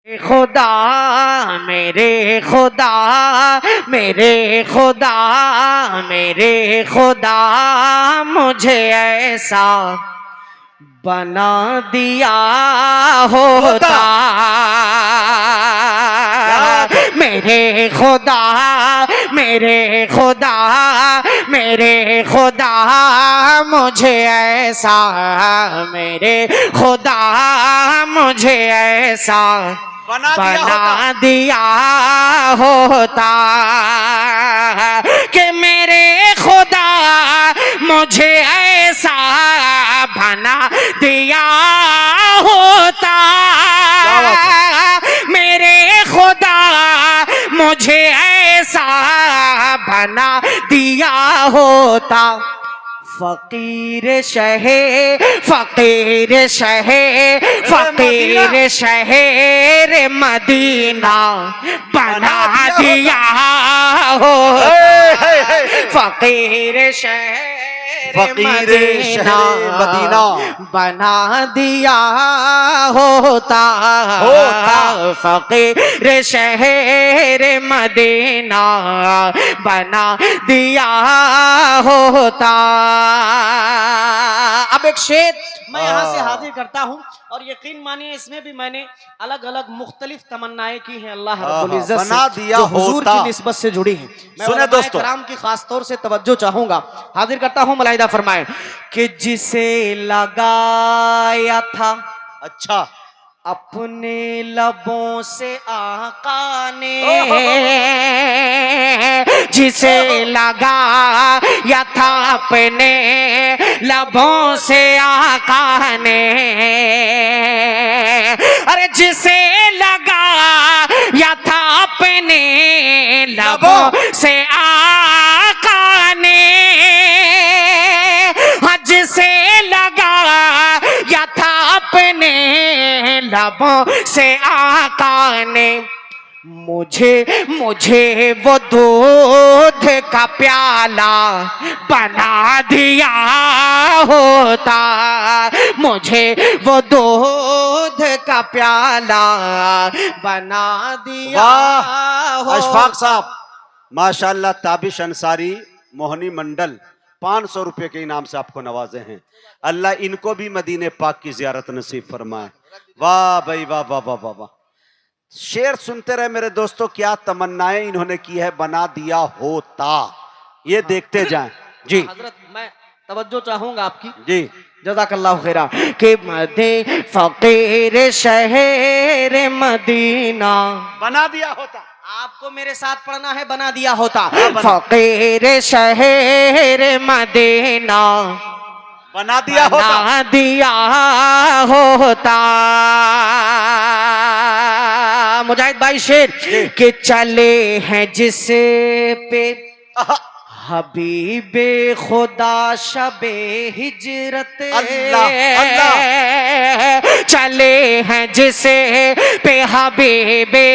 खुदा मेरे खुदा मेरे खुदा मेरे खुदा मुझे ऐसा बना दिया होता। मेरे खुदा मेरे खुदा मेरे खुदा मुझे ऐसा मेरे खुदा मुझे ऐसा बना दिया होता कि मेरे खुदा मुझे ऐसा बना दिया होता। मेरे खुदा मुझे ऐसा बना दिया होता। फकीर शहे फकीर शहे फकीर शहर मदीना बना दिया हो। फकीर शहर मदीना बना दिया होता। फकीर शहर मदीना बना दिया होता। अब एक शेर मैं यहाँ से हाजिर करता हूँ और यकीन मानिए इसमें भी मैंने अलग अलग मुख्तलिफ तमन्नाएं की हैं अल्लाह रब्बुल इज्जत से, बना दिया जो हुजूर होता की निस्बत से जुड़ी हैं। मैं सुने दोस्तों, कराम की खास तौर से तवज्जो चाहूंगा, हाजिर करता हूँ। मुलाहिदा फरमाएं कि जिसे लगाया था अच्छा अपने लबों से आका ने, जिसे लगा या था अपने लबों से आका ने, अरे जिसे लगा या था अपने लबों से आका ने, जिसे लगा या था अपने लबों से आका ने, मुझे वो दूध का प्याला बना दिया होता। मुझे वो दूध का प्याला बना दिया होता। अशफाक साहब माशाल्लाह, ताबिश अंसारी मोहनी मंडल 500 रुपए के इनाम से आपको नवाजे हैं। अल्लाह इनको भी मदीने पाक की जियारत नसीब फरमाए। वाह भाई वाह वाह वाह वाह वाह। शेर सुनते रहे मेरे दोस्तों, क्या तमन्नाएं इन्होंने की है, बना दिया होता। ये देखते जाएं जी। हजरत मैं तवज्जो चाहूंगा आपकी जी, जज़ाकल्लाहु खैरा कि मदे फकीर शहर मदीना बना दिया होता। आपको मेरे साथ पढ़ना है, बना दिया होता। फकीर शहर मदीना बना दिया होता। बना दिया होता। मुजाहिद भाई शेर के चले हैं जिस पे हबीबे खुदा शबे हिजरत, चले हैं जिसे पे हबीबे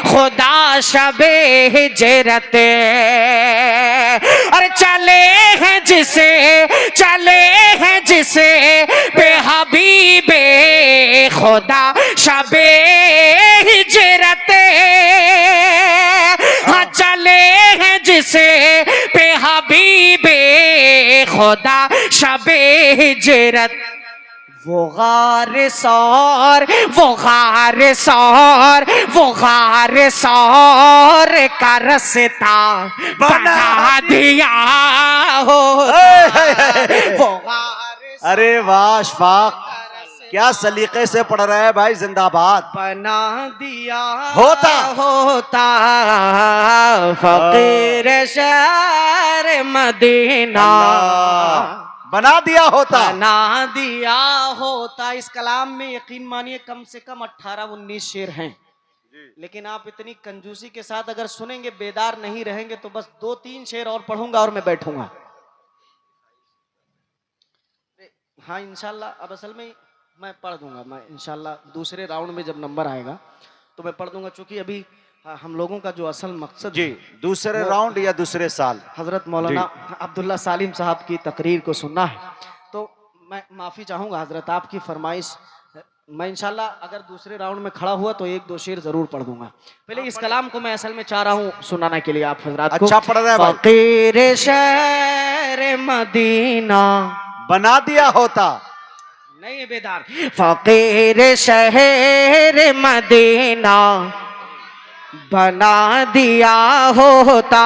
खुदा शबे हिजरत, अरे चले हैं जिसे पे हबीबे खुदा शबे हिजरत, हाँ चले हैं जिसे पे हबीबे खुदा शबे हिजरत। वो गार सौर का रस्ता बना दिया हो। अरे वाह अशफाक, क्या सलीके से पढ़ रहे हैं भाई, जिंदाबाद। बना दिया होता फकीर शहर मदीना बना दिया होता। इस कलाम में यकीन मानिए कम से कम 18-19 शेर हैं, लेकिन आप इतनी कंजूसी के साथ अगर सुनेंगे, बेदार नहीं रहेंगे, तो बस 2-3 शेर और पढ़ूंगा और मैं बैठूंगा। हाँ इंशाल्लाह, अब असल में मैं पढ़ दूंगा, मैं इंशाल्लाह दूसरे राउंड में जब नंबर आएगा तो मैं पढ़ दूंगा, चूंकि अभी हम लोगों का जो असल मकसद जी दूसरे राउंड या दूसरे साल हजरत मौलाना अब्दुल्ला सालिम साहब की तकरीर को सुनना है। तो मैं माफ़ी चाहूँगा हजरत, आपकी फरमाइश मैं इंशाल्लाह अगर दूसरे राउंड में खड़ा हुआ तो एक दो शेर जरूर पढ़ दूंगा। पहले इस कलाम को मैं असल में चाह रहा हूँ सुनाने के लिए आप हजरात को। अच्छा पढ़ रहे हैं भाई। फकीर शहर मदीना बना दिया होता, नहीं है बेदार। फकीर शहर मदीना बना दिया होता।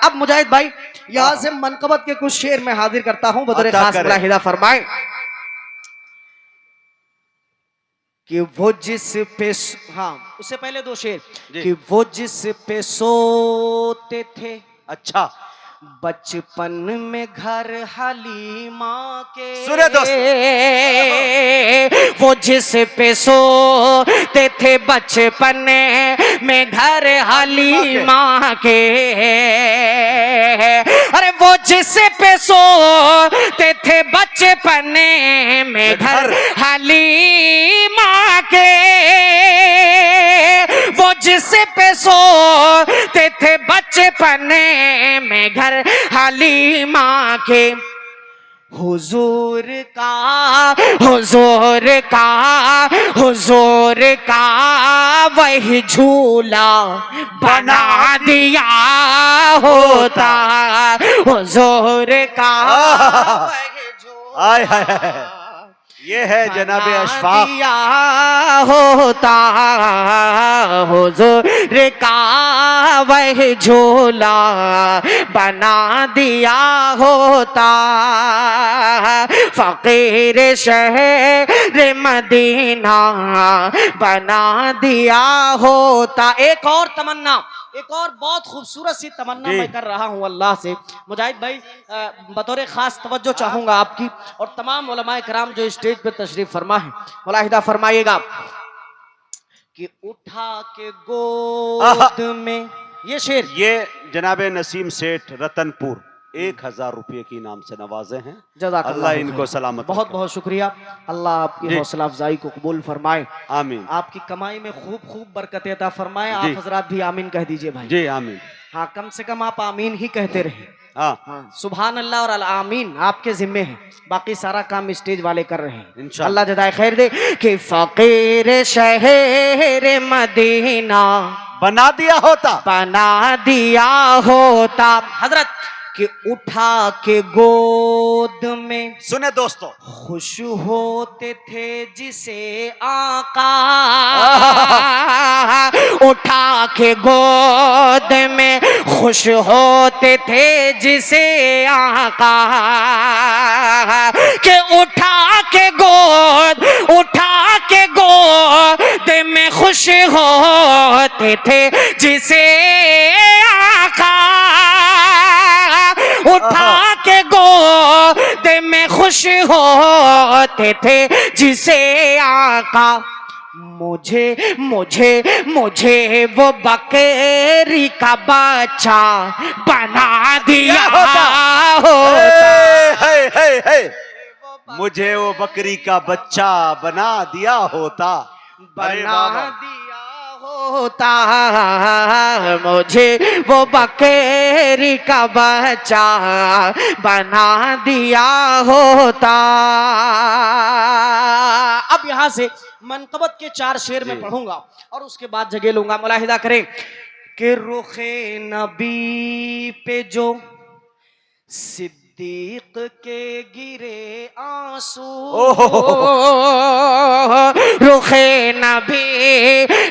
अब मुजाहिद भाई यहाँ से मनकबत के कुछ शेर में हाजिर करता हूं, बतौर अता खास करें। मुलाहिदा फरमाए कि वो जिस पे हाँ उससे पहले दो शेर जी। कि वो जिस पे सोते थे अच्छा बचपन में घर हलीमा के। सुने वो जिस पे सोते थे बचपन में घर हलीमा के। अरे वो जिस पे सोते थे बचपन में घर हलीमा के। वो जिस पे सोते थे बचपन में घर हलीमा के। हुजूर का वही झूला बना दिया होता। हुजूर का वही झूला आय हाय हाय। ये है जनाबे अशफाक। दिया होता। हुजूर का वही झूला बना दिया होता। फकीर शहर मदीना बना दिया होता। एक और तमन्ना, एक और बहुत खूबसूरत सी तमन्ना मैं कर रहा हूं अल्लाह से। मुजाहिद भाई बतौर खास तवज्जो चाहूंगा आपकी और तमाम उलमाए कराम जो स्टेज पे तशरीफ फरमा है, मुलाहिदा फरमाइएगा कि उठा के गोद में ये शेर। ये जनाबे नसीम सेठ रतनपुर 1000 रुपये की इनाम से नवाजे हैं। अल्लाह इनको सलामत बहुत रखे। बहुत शुक्रिया। अल्लाह आपकी हौसला अफजाई को कबूल फरमाए। आमीन। आपकी कमाई में खूब खूब बरकत अता फरमाए। आप हजरात भी आमीन कह दीजिए भाई। जी आमीन। हाँ कम से कम आप आमीन ही कहते रहे। हाँ सुभान अल्लाह और अल आमीन आपके जिम्मे है, बाकी सारा काम स्टेज वाले कर रहे हैं। इंशाअल्लाह। अल्लाह जज़ाए खैर दे कि फकीर शहर मदीना बना दिया होता। बना दिया होता। हजरत कि उठा के गोद में सुने दोस्तों, खुश होते थे जिसे आका। उठा के गोद में खुश होते थे जिसे आका। के उठा के गोद में खुश होते थे जिसे आका। उठा के गोद में खुश होते थे जिसे आका। मुझे वो बकरी का बच्चा बना दिया होता। मुझे वो बकरी का बच्चा बना दिया होता। बना दिया होता। मुझे वो बकरी का बच्चा बना दिया होता। अब यहाँ से मनकबत के 4 शेर में पढ़ूंगा और उसके बाद जगह लूंगा। मुलाहिदा करें कि रुखे नबी पे जो सिद्दीक के गिरे आंसू। रुखे नबी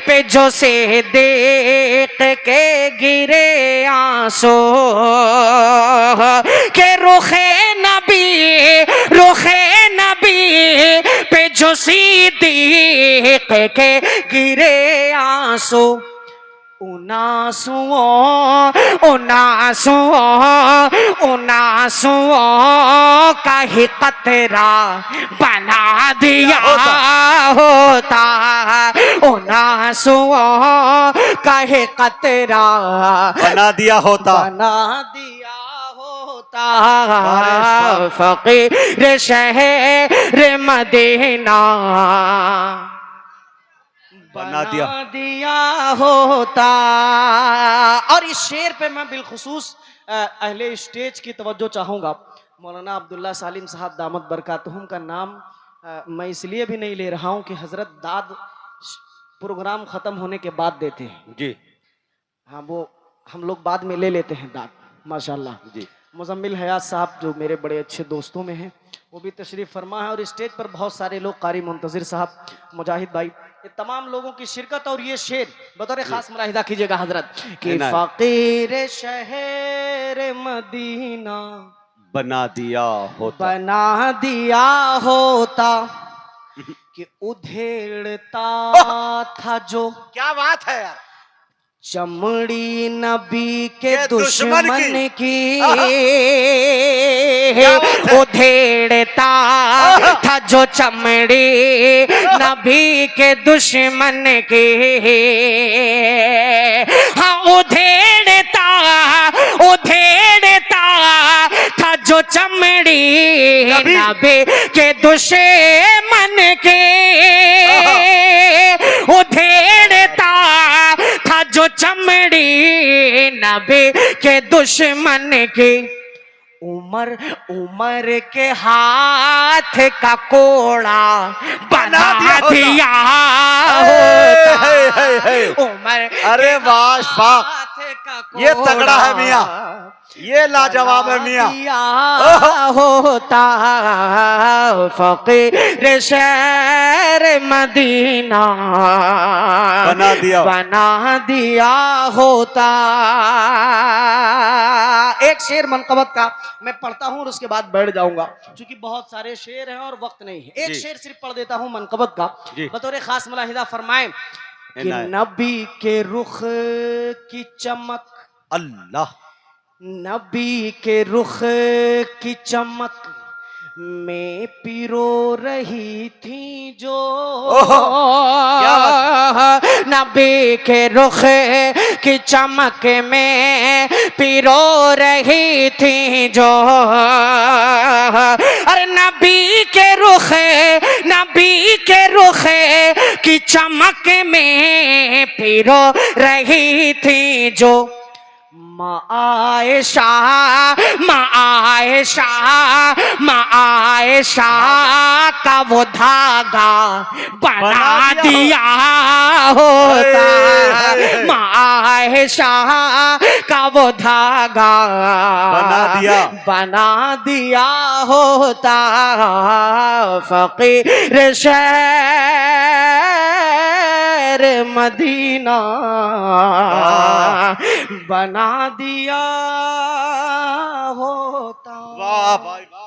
पे जो सिद्दीक के गिरे आंसू। के रुखे नबी पे जो सिद्दीक के गिरे आंसू। उन आंसुओं का ही कतरा बना दिया होता। उन आंसुओं का ही कतरा बना दिया होता। फकीर शहर मदीना बना दिया होता। और इस शेर पे मैं बिलखुसूस अहले स्टेज की तवज्जो चाहूंगा। मौलाना अब्दुल्ला सालिम साहब दामत बरकातहुम का नाम मैं इसलिए भी नहीं ले रहा हूँ कि हजरत दाद प्रोग्राम खत्म होने के बाद देते हैं जी हाँ, वो हम लोग बाद में ले लेते हैं दाद माशाल्लाह। जी मुजम्मिल हयात साहब जो मेरे बड़े अच्छे दोस्तों में हैं वो भी तशरीफ़ फरमा है, और स्टेज पर बहुत सारे लोग, कारी मुंतज़िर साहब, मुजाहिद भाई, ये तमाम लोगों की शिरकत। और ये शेर बतौर ख़ास मुलाहिदा कीजिएगा हजरत कि इनायत। फ़कीर शहर मदीना बना दिया होता बना दिया होता कि उधेड़ता था जो क्या बात है यार चमड़ी नबी के के दुश्मन दुश्मन की क्या बात है? उधेड़ता था जो चमड़ी नबी के दुश्मन की। हाँ, उधेड़ता उधेड़ता था जो चमड़ी नबी के दुश्मन की। उधेड़ता था जो चमड़ी नबी के दुश्मन की। उमर उमर के हाथ का कोड़ा बना दिया होता। उमर अरे वाह ये तगड़ा है मियाँ, ये लाजवाब है मियाँ। होता फकीर शहर मदीना बना दिया होता। एक शेर मनकबत का मैं पढ़ता हूँ और उसके बाद बैठ जाऊंगा, क्योंकि बहुत सारे शेर हैं और वक्त नहीं है। एक शेर सिर्फ पढ़ देता हूँ मनकबत का, बतौर खास मुलाहिदा फरमाएं कि नबी के रुख की चमक, अल्लाह, नबी के रुख की चमक में पिरो रही थी जो। नबी के रुख की चमक में पिरो रही थी जो। अरे नबी के रुख की चमक में पिरो रही थी जो। माँ आयशा का वो धागा बना दिया होता। माँ आयशा का वो धागा बना दिया होता। फकीर शहर मदीना बना दिया होता। वाह भाई वाह।